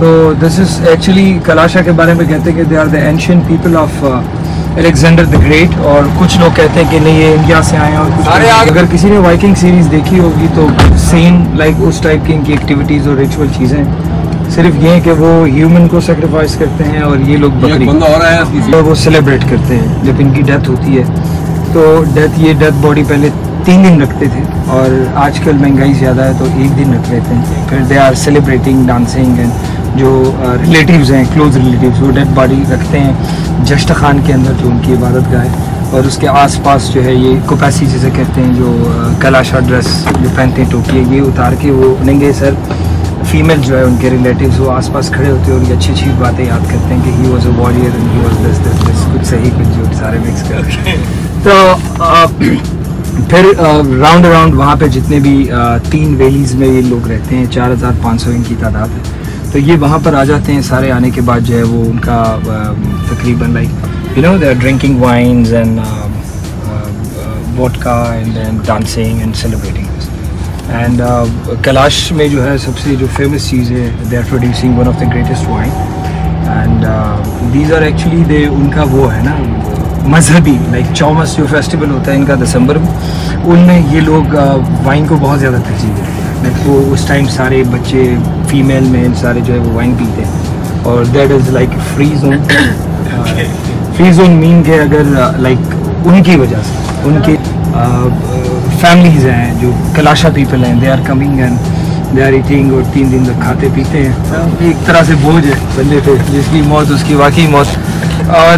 तो this is actually कलाशा के बारे में कहते हैं कि they are the ancient people of Alexander the Great, और कुछ लोग कहते हैं कि नहीं ये इंडिया से आए हैं, और कुछ अगर किसी ने वाइकिंग सीरीज देखी होगी तो सेम लाइक उस टाइप की इनकी एक्टिविटीज़ और रिचुअल चीज़ें, सिर्फ ये कि वो ह्यूमन को सेक्रीफाइस करते हैं और ये लोग बकरी तो वो सेलिब्रेट करते हैं जब इनकी डेथ होती है। तो ये डेथ बॉडी पहले 3 दिन रखते थे, और आजकल महंगाई ज़्यादा है तो 1 दिन रख लेते हैं। फिर they are celebrating, dancing, and जो रिलेटिव्स हैं, क्लोज रिलेटिव्स, वो डेड बॉडी रखते हैं जश्त खान के अंदर जो उनकी इबादत गाह है, और उसके आसपास जो है ये कुपैसी जिसे कहते हैं, जो कलाशा ड्रेस जो पहनते हैं, टोपी, ये उतार के वो नंगे सर फीमेल जो है उनके रिलेटिव्स वो आसपास खड़े होते हैं और ये अच्छी अच्छी बातें याद करते हैं कि he was a warrior and he was this, कुछ सही कुछ झूठ सारे मिक्स कर तो फिर राउंड अराउंड वहाँ पे जितने भी 3 वैलीज़ में ये लोग रहते हैं, 4500 इनकी तादाद है। तो ये वहाँ पर आ जाते हैं सारे, आने के बाद जो है वो उनका तकरीबन like you know they are drinking wines and vodka and dancing and celebrating. And Kalash में जो है सबसे जो फेमस चीज़ है, they are producing one of the greatest wine, and these are actually they उनका वो है ना मजहबी, लाइक चौमस जो फेस्टिवल होता है इनका दिसंबर में, उनमें ये लोग वाइन को बहुत ज़्यादा तरजीह देते हैं। लाइक वो उस टाइम सारे बच्चे, फीमेल मेल सारे जो है वो वाइन पीते हैं, और that is like free zone mean के अगर लाइक उनकी वजह से उनके फैमिलीज़ हैं जो कलाशा पीपल हैं, they are coming and they are eating, और 3 दिन तक खाते पीते हैं। एक तरह से बोझ है बंदे पे, जिसकी मौत उसकी वाकई मौत। और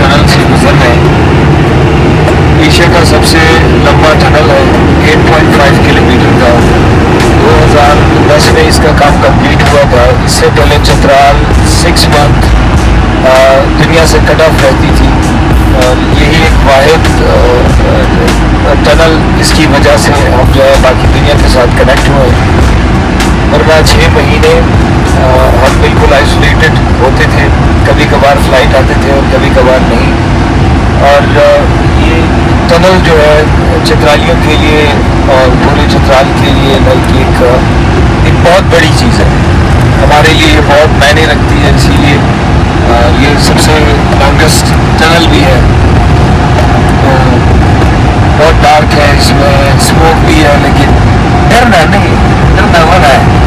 टनल से गुजर रहे हैं। एशिया का सबसे लंबा टनल है, 8.5 किलोमीटर का। 2010 में इसका काम कंप्लीट हुआ था। इससे पहले चित्राल 6 मंथ दुनिया से कट ऑफ रहती थी, और यही एक वाहिद टनल, इसकी वजह से हम जो है बाकी दुनिया के साथ कनेक्ट हुए। वरना 6 महीने हम बिल्कुल आइसोलेटेड होते थे, कभी कभार फ्लाइट आते थे और कभी कभार नहीं। और ये टनल जो है चित्रालियों के लिए और पूरे चित्राल के लिए लाइक एक बहुत बड़ी चीज़ है। हमारे लिए ये बहुत मायने रखती है, इसीलिए ये सबसे लॉन्गेस्ट टनल भी है। बहुत डार्क है, इसमें स्मोक भी है, लेकिन डरना नहीं, डरना मना है।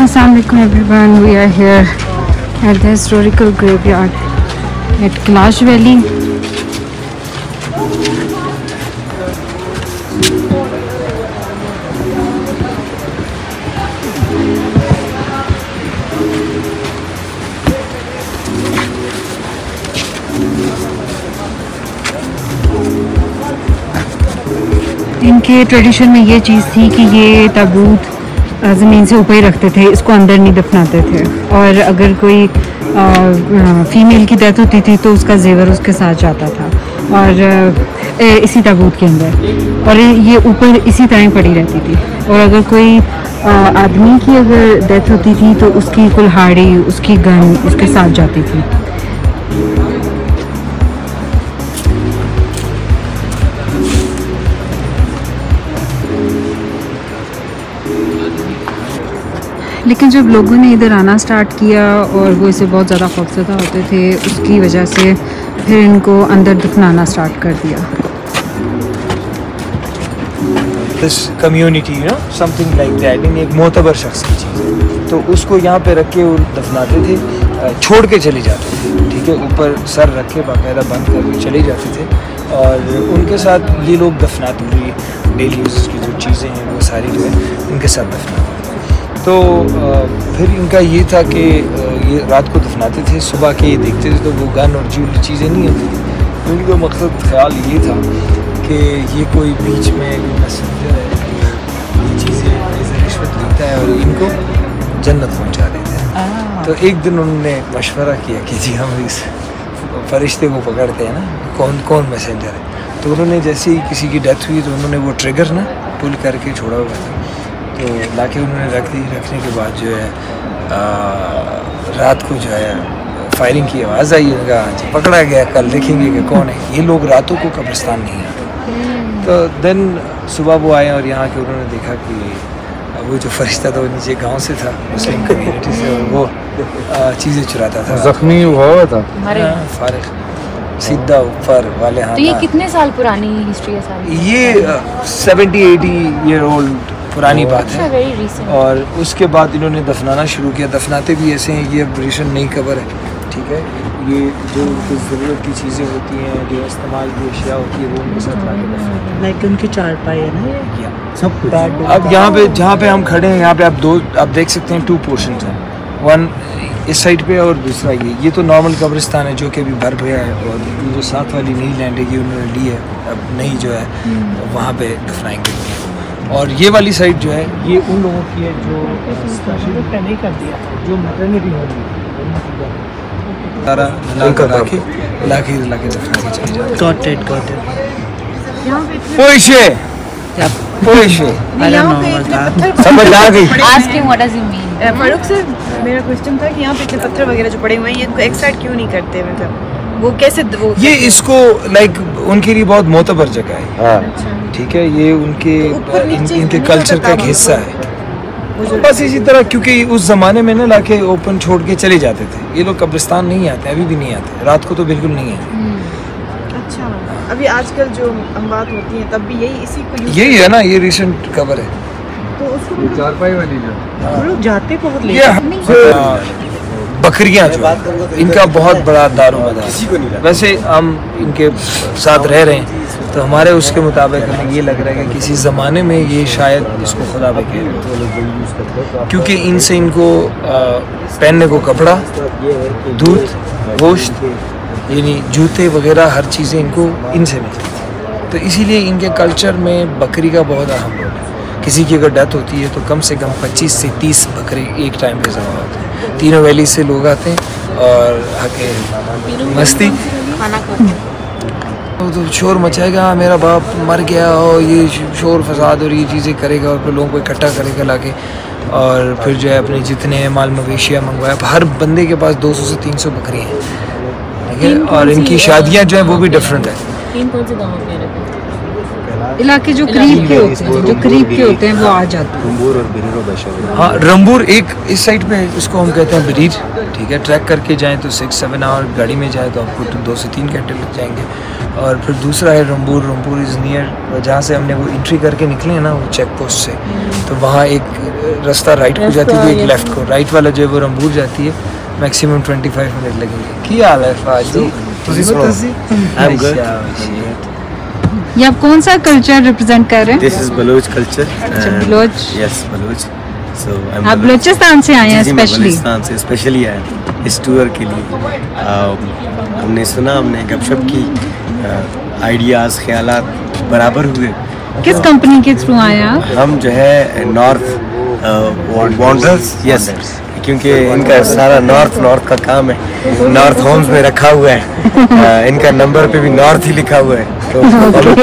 Assalamualaikum everyone. We are here at the historical graveyard at Kailash Valley. इनके ट्रेडिशन में ये चीज़ थी कि ये ताबूत ज़मीन से ऊपर ही रखते थे, इसको अंदर नहीं दफनाते थे। और अगर कोई फीमेल की डेथ होती थी तो उसका जेवर उसके साथ जाता था और इसी ताबूत के अंदर, और ये ऊपर इसी तरह पड़ी रहती थी। और अगर कोई आदमी की अगर डेथ होती थी तो उसकी कुल्हाड़ी, उसकी गन उसके साथ जाती थी। लेकिन जब लोगों ने इधर आना स्टार्ट किया और वो इसे बहुत ज़्यादा खौफज़दा होते थे, उसकी वजह से फिर इनको अंदर दफनाना स्टार्ट कर दिया। This community, you know, something like that, एक मोतबर शख्स की चीज़ है, तो उसको यहाँ पे रख के वो दफनाते थे, छोड़ के चले जाते थे, ठीक है, ऊपर सर रख के बाकायदा बंद करके चले जाते थे। और उनके साथ ये लोग दफनाते थे, डेली यूज़ की जो चीज़ें हैं वो सारी जो है इनके साथ दफनाते थे। तो फिर इनका ये था कि ये रात को दफनाते थे, सुबह के ये देखते थे तो वो गन और ज्वेलरी चीज़ें नहीं होती थी। उनका मकसद ख्याल ये था कि ये कोई बीच में मैसेंजर है, ये चीज़ें रिश्वत लेता है और इनको जन्नत पहुंचा देते हैं। तो एक दिन उन्होंने मशवरा किया कि जी हम इस फरिश्ते को पकड़ते हैं ना, कौन कौन मैसेंजर है। तो उन्होंने जैसे ही किसी की डेथ हुई तो उन्होंने वो ट्रिगर ना पुल करके छोड़ा हुआ था, तो लाके उन्होंने रख दी। रखने के बाद जो है रात को जो है फायरिंग की आवाज़ आई, उनका पकड़ा गया, कल देखेंगे कि कौन है। ये लोग रातों को कब्रिस्तान नहीं आते। तो देन सुबह वो आए और यहाँ के उन्होंने देखा कि वो जो फरिश्ता था वो नीचे गांव से था, मुस्लिम कम्युनिटी से, और वो चीज़ें चुराता था। जख्मी हुआ था फारिग सीधा ऊपर वाले हाथ। तो ये कितने साल पुरानी हिस्ट्री है सारी? ये 70-80 ईयर ओल्ड पुरानी बात है। और उसके बाद इन्होंने दफनाना शुरू किया। दफनाते भी ऐसे हैं, ये रिसेंट नई खबर है, ठीक है। ये जो ज़रूरत की चीज़ें होती हैं, जो इस्तेमाल की अशिया होती है, वो उनके साथ ला के दफनाते हैं। लाइक उनकी चारपाई है ना सब कुछ। अब यहाँ पे जहाँ पे हम खड़े हैं, यहाँ पे आप देख सकते हैं 2 पोर्शंस हैं, वन इस साइड पे और दूसरा ये तो नॉर्मल कब्रिस्तान है जो कि अभी भर गया है। और ये जो साथ वाली नई लैंड है ये उन्होंने ली है, अब नई जो है वहाँ पे दफनाएंगे। और ये वाली साइड जो है ये उन लोगों की है जो नहीं कर दिया, जो मैटरनिटी होगी सारा लाके दफना के चले जाते। गॉट इट समझ आ गई। Asking what does he mean? Farooq sir, मेरा क्वेश्चन था कि यहाँ पे इतने पत्थर वगैरह जो पड़े हुए हैं, ये इनको एक्साइड क्यों नहीं करते? मतलब वो कैसे वो ये इसको लाइक उनके लिए बहुत मोतबर जगह है, ठीक है। ये उनके इनके कल्चर का एक हिस्सा है। बस इसी तरह, क्योंकि उस ज़माने में ना लाके ओपन छोड़ के चले जाते थे ये लोग। कब्रिस्तान नहीं आते, अभी भी नहीं आते, रात को तो बिल्कुल नहीं है। अच्छा, अभी आजकल जो अमवात होती हैं तब भी इसी को यही है ना, ये रिसेंट खबर है। तो उसको चारपाई वाली जो वो लोग जाते बहुत लेट ये बकरियां जो इनका बहुत बड़ा दारोमदार। वैसे हम इनके साथ रह रहे हैं तो हमारे उसके मुताबिक हमें ये लग रहा है कि किसी ज़माने में ये शायद इसको खुदा पे कह रहे, क्योंकि इनसे इनको पहनने को कपड़ा, दूध, गोश्त, यानी जूते वगैरह हर चीज़ें इनको इनसे मिलती थी। तो इसीलिए इनके कल्चर में बकरी का बहुत अहम रोल है। किसी की अगर डेथ होती है तो कम से कम 25 से 30 बकरे एक टाइम पे जमा होते हैं। तीनों वैली से लोग आते हैं और आके मस्ती खाना खाते हैं। तो शोर मचाएगा, मेरा बाप मर गया, और ये शोर फसाद और ये चीज़ें करेगा, और फिर लोगों को इकट्ठा करेगा लाके, और फिर जो है अपने जितने माल मवेशियाँ मंगवाया। हर बंदे के पास 200 से 300 बकरी हैं, ठीक है। और इनकी शादियाँ जो हैं वो भी डिफरेंट है। इलाके जो करीब के होते हैं, जो करीब के होते हैं वो आ जाते हैं। हाँ, रंबूर एक इस साइड पे इसको हम कहते हैं बरीर, ठीक है। ट्रैक करके जाएं तो 6-7 आवर, गाड़ी में जाएं तो आपको 2 से 3 घंटे लग जाएंगे। और फिर दूसरा है रंबूर। रंबूर इज़ नियर जहाँ से हमने वो एंट्री करके निकले हैं ना, वो चेक पोस्ट से, तो वहाँ एक रास्ता राइट को जाती है, एक लेफ़्ट को। राइट वाला जो है वो रंबूर जाती है, मैक्सिमम 25 मिनट लगेंगे। क्या हाल है फाजी? ये आप कौन सा कल्चर रिप्रेजेंट कर रहे हैं? This is Baloch culture. अच्छा, बलोच। यस, बलूच। सो आप बलूचिस्तान से आए हैं स्पेशली? बलूचिस्तान से स्पेशली आए इस टूर के लिए। हमने सुना, हमने गपशप की, आइडियाज़ ख्यालात बराबर हुए। किस कंपनी के थ्रू आए आप? हम जो है नॉर्थ वॉन्डर्स, यस, क्योंकि इनका सारा नॉर्थ का काम है। नॉर्थ होम्स में रखा हुआ है, इनका नंबर पे भी नॉर्थ ही लिखा हुआ है, तो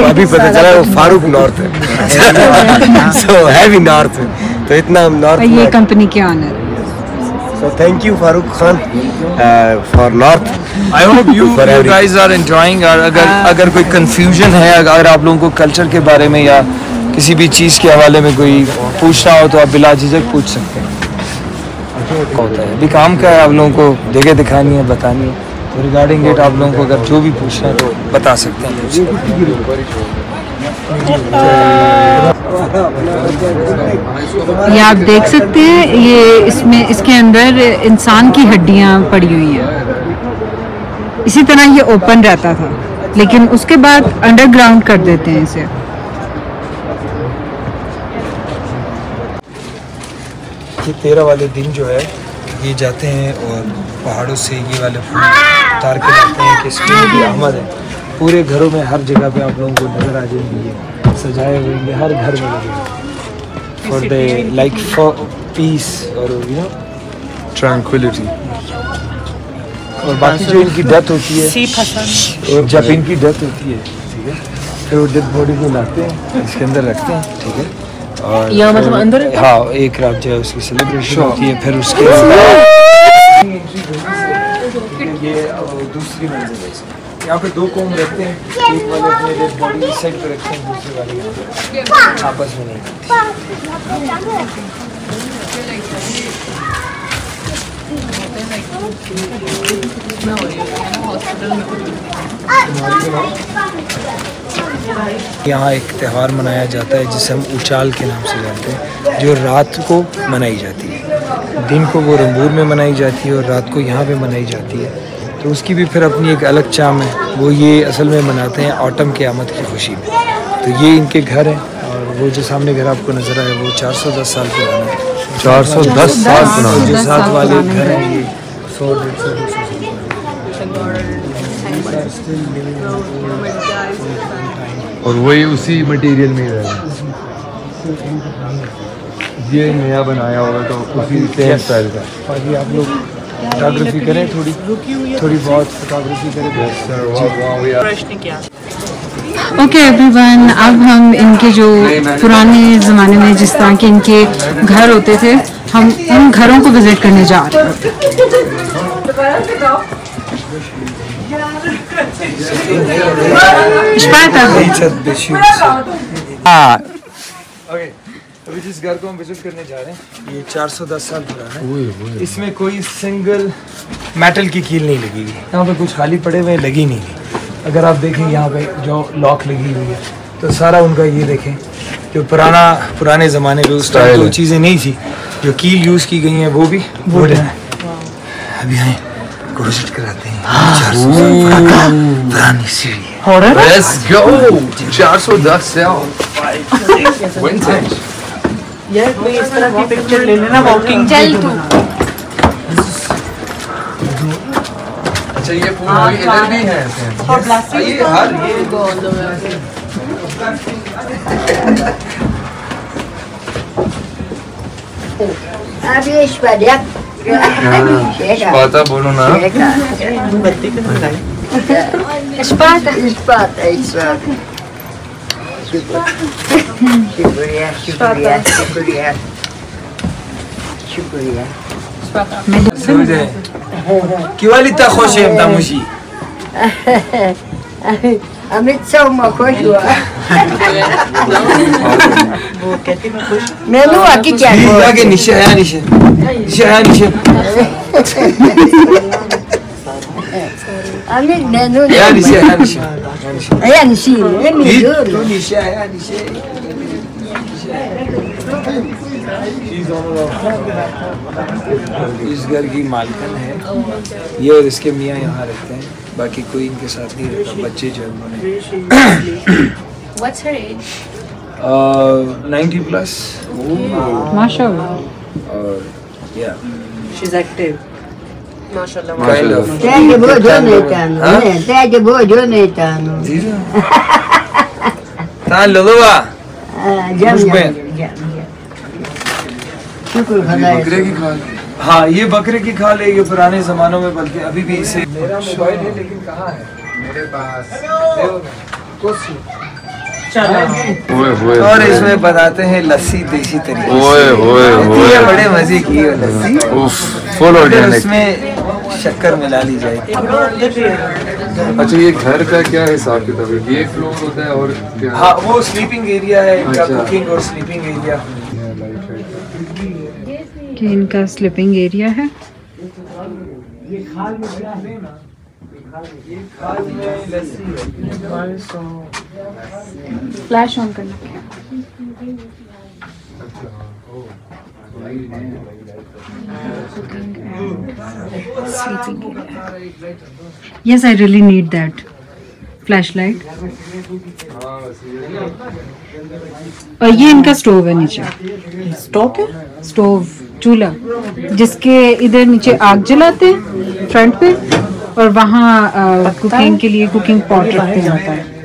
अभी पता चला वो फारूक नॉर्थ है। सो हैवी नॉर्थ, तो इतना हम नॉर्थ। ये कंपनी के owner. So thank you Farooq Khan for North. I hope you guys are enjoying। और अगर कोई confusion है, अगर आप लोगों को कल्चर के बारे में या किसी भी चीज़ के हवाले में कोई पूछना हो तो आप बिला झिझक पूछ सकते हैं। होता है अभी काम का है, आप लोगों को जगह दिखानी है, बतानी है, तो रिगार्डिंग इट आप लोगों को अगर जो भी पूछना है तो बता सकते हैं। ये आप देख सकते हैं, ये इसमें इसके अंदर इंसान की हड्डियां पड़ी हुई हैं। इसी तरह ये ओपन रहता था, लेकिन उसके बाद अंडरग्राउंड कर देते हैं इसे। ये 13 वाले दिन जो है ये जाते हैं और पहाड़ों से ये वाले फूल उतार के लाते हैं कि इसमें भी आमद है। पूरे घरों में हर जगह पे आप लोगों को नज़र आ जाएंगे, ये सजाए हुए हैं, हर घर में लगे for the like for piece और यू नो ट्रैंक्विलिटी। और बाकी जो इनकी डेथ होती है, और जब इनकी डेथ होती है, ठीक है, फिर वो डेड बॉडी को लाते हैं, इसके अंदर रखते हैं, ठीक है। और यहाँ मतलब अंदर? हाँ, एक रात जो है उसकी सेलिब्रेशन होती है। फिर उसके ये दूसरी मंजिल है, यहाँ पे 2 कौम रहते हैं, एक वाले अपने डेड बॉडी इस साइड पे रखते हैं, दूसरे वाले आपस में नहीं। यहाँ एक त्यौहार मनाया जाता है जिसे हम उचाल के नाम से जानते हैं, जो रात को मनाई जाती है। दिन को वो रंबूर में मनाई जाती है और रात को यहाँ पे मनाई जाती है, तो उसकी भी फिर अपनी एक अलग चाम है। वो ये असल में मनाते हैं ऑटम के आमद की खुशी में। तो ये इनके घर है, और वो जो सामने घर आपको नज़र आए वो 410 साल पुराना है। 410 साल पुराना। जो साथ वाले घर हैं ये 100-150 साल। और वही उसी मटेरियल में रह रहा है। ये नया बनाया होगा तो उसी सेम स्टाइल का। बाकी आप लोग फोटोग्राफी करें, थोड़ी बहुत फोटोग्राफी करें। प्रश्न क्या? ओके एवरीवन, अब हम इनके जो पुराने ज़माने में जिस तरह के इनके घर होते थे, हम उन घरों को विजिट करने जा रहे हैं। अभी जिस घर को हम विजिट करने जा रहे हैं ये 410 साल पुराना है। इसमें कोई सिंगल मेटल की कील नहीं लगी हुई, यहाँ पे कुछ खाली पड़े हुए लगी नहीं हुई। अगर आप देखें यहाँ पे जो लॉक लगी हुई है तो सारा उनका ये देखें जो पुराने ज़माने में उस टाइम वो चीज़ें नहीं थी, जो कील यूज़ की गई हैं वो भी वुडन है। अभी आए कोशिश कराते हैं। 410 पुरानी सीढ़ी है। Let's go 410 साल विंटेज। यार कोई इस तरह की पिक्चर ले लेना वॉकिंग। चल तू। अच्छा ये फूल इधर भी है ऐसे। ये हर ये पता बोलो ना। बत्ती का लगाई। Espada. Kiwalita khoshem tamushi. Amit Shah में खुश हुआ वो कहती मैं खुश मेनू आकी क्या के नीचे आया नीचे अमित मेनू आया नीचे आया निशी इस घर की मालकिन है ये, और इसके मियाँ यहाँ रहते हैं, बाकी कोई इनके साथ नहीं रहता। बच्चे जो उन्होंने What's her age? 90+। माशाल्लाह। और या she's active माशाल्लाह काइंड ऑफ तेरे बोझो नहीं तानो तेरे बोझो नहीं तानो जीजा तान लो दो बा जम खुशबैन। शुक्र खुदा बकरे की खाल हाँ ये बकरे की खाल है, ये पुराने जमानों में, बल्कि अभी भी इसे मेरा मोबाइल है लेकिन कहाँ है मेरे पास। ओए होए और इसमें बनाते हैं लस्सी देसी तरीके ओए होए से। होए ये बड़े मजे की है लस्सी, उफ फुल फिर ऑर्गेनिक। उसमें शक्कर मिला ली जाएगी। अच्छा ये घर का क्या हिसाब किताब है? ये फ्लोर होता है और क्या? हाँ वो स्लीपिंग एरिया है इनका, अच्छा। कुकिंग और स्लीपिंग एरिया। कि इनका स्लीपिंग एरिया है। फ्लैश ऑन करना। Yes, I really need that flashlight. और ये इनका स्टोव है नीचे, स्टोव चूल्हा जिसके इधर नीचे आग जलाते हैं फ्रंट पे, और वहाँ कुकिंग के लिए कुकिंग पॉट रखते हैं।